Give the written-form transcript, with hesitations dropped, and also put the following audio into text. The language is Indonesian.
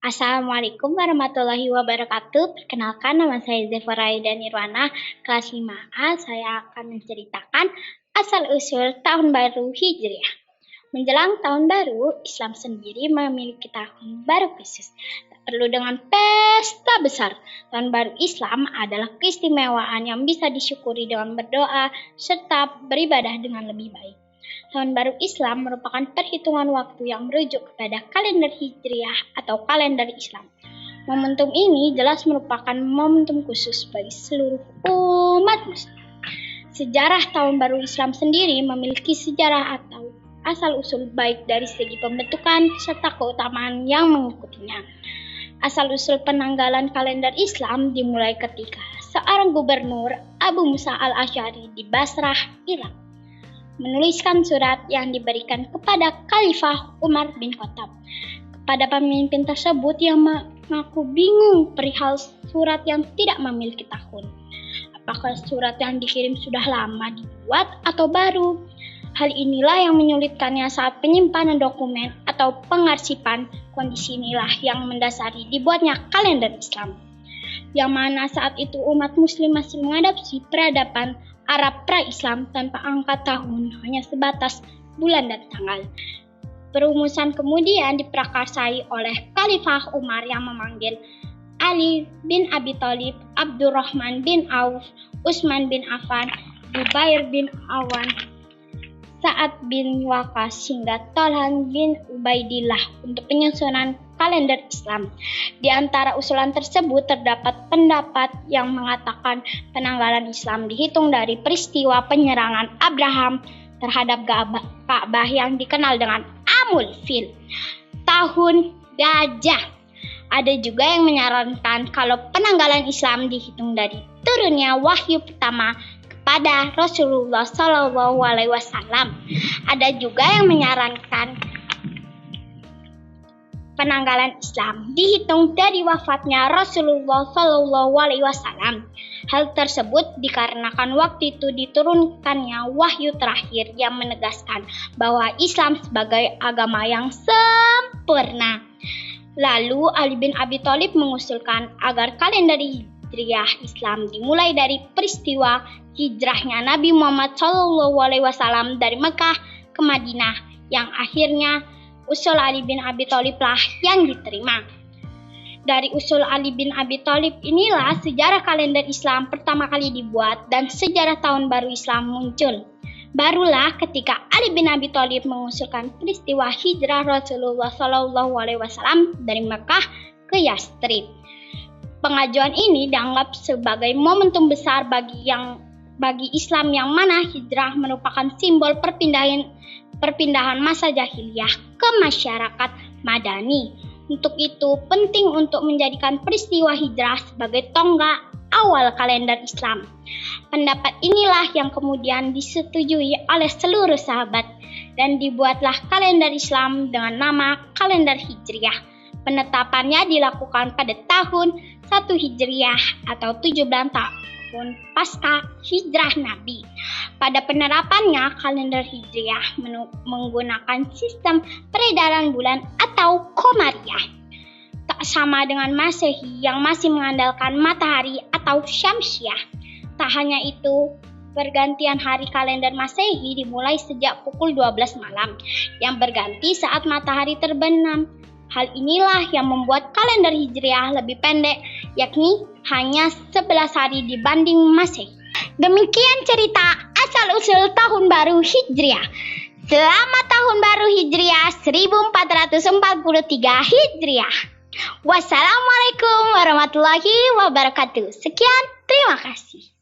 Assalamualaikum warahmatullahi wabarakatuh. Perkenalkan, nama saya Zepharaida Nirwana, kelas 5A. Saya akan menceritakan asal-usul tahun baru Hijriah. Menjelang tahun baru, Islam sendiri memiliki tahun baru khusus. Tak perlu dengan pesta besar. Tahun baru Islam adalah keistimewaan yang bisa disyukuri dengan berdoa serta beribadah dengan lebih baik. Tahun baru Islam merupakan perhitungan waktu yang merujuk kepada kalender Hijriah atau kalender Islam. Momentum ini jelas merupakan momentum khusus bagi seluruh umat Muslim. Sejarah tahun baru Islam sendiri memiliki sejarah atau asal-usul baik dari segi pembentukan serta keutamaan yang mengikutinya. Asal-usul penanggalan kalender Islam dimulai ketika seorang gubernur Abu Musa al-Asy'ari di Basrah, Irak, menuliskan surat yang diberikan kepada Khalifah Umar bin Khattab. Kepada pemimpin tersebut yang mengaku bingung perihal surat yang tidak memiliki tahun. Apakah surat yang dikirim sudah lama dibuat atau baru? Hal inilah yang menyulitkannya saat penyimpanan dokumen atau pengarsipan. Kondisi inilah yang mendasari dibuatnya kalender Islam, yang mana saat itu umat muslim masih mengadopsi peradaban Arab pra-Islam tanpa angka tahun, hanya sebatas bulan dan tanggal. Perumusan kemudian diprakarsai oleh Khalifah Umar yang memanggil Ali bin Abi Thalib, Abdurrahman bin Auf, Utsman bin Affan, Zubair bin Awan, Sa'ad bin Waqqas hingga Thalhan bin Ubaidillah untuk penyusunan kalender Islam. Di antara usulan tersebut terdapat pendapat yang mengatakan penanggalan Islam dihitung dari peristiwa penyerangan Abraham terhadap Ka'bah yang dikenal dengan Amul Fil, tahun gajah. Ada juga yang menyarankan kalau penanggalan Islam dihitung dari turunnya wahyu pertama kepada Rasulullah SAW. Ada juga yang menyarankan penanggalan Islam dihitung dari wafatnya Rasulullah SAW. Hal tersebut dikarenakan waktu itu diturunkannya wahyu terakhir yang menegaskan bahwa Islam sebagai agama yang sempurna. Lalu Ali bin Abi Thalib mengusulkan agar kalender Hijriah Islam dimulai dari peristiwa hijrahnya Nabi Muhammad SAW dari Mekah ke Madinah, yang akhirnya usul Ali bin Abi Thalib lah yang diterima. Dari usul Ali bin Abi Thalib inilah sejarah kalender Islam pertama kali dibuat dan sejarah tahun baru Islam muncul. Barulah ketika Ali bin Abi Thalib mengusulkan peristiwa hijrah Rasulullah SAW dari Mekah ke Yastrib. Pengajuan ini dianggap sebagai momentum besar bagi Islam, yang mana hijrah merupakan simbol perpindahan masa jahiliyah ke masyarakat madani. Untuk itu penting untuk menjadikan peristiwa hijrah sebagai tonggak awal kalender Islam. Pendapat inilah yang kemudian disetujui oleh seluruh sahabat dan dibuatlah kalender Islam dengan nama kalender Hijriah. Penetapannya dilakukan pada tahun 1 Hijriah atau 17 tahun pasca hijrah Nabi. Pada penerapannya, kalender Hijriah menggunakan sistem peredaran bulan atau Qamariyah. Tak sama dengan Masehi yang masih mengandalkan matahari atau Syamsiah. Tak hanya itu, pergantian hari kalender Masehi dimulai sejak pukul 12 malam, yang berganti saat matahari terbenam. Hal inilah yang membuat kalender Hijriah lebih pendek, yakni hanya 11 hari dibanding Masehi. Demikian cerita asal-usul tahun baru Hijriah. Selamat tahun baru Hijriah 1443 Hijriah. Wassalamualaikum warahmatullahi wabarakatuh. Sekian, terima kasih.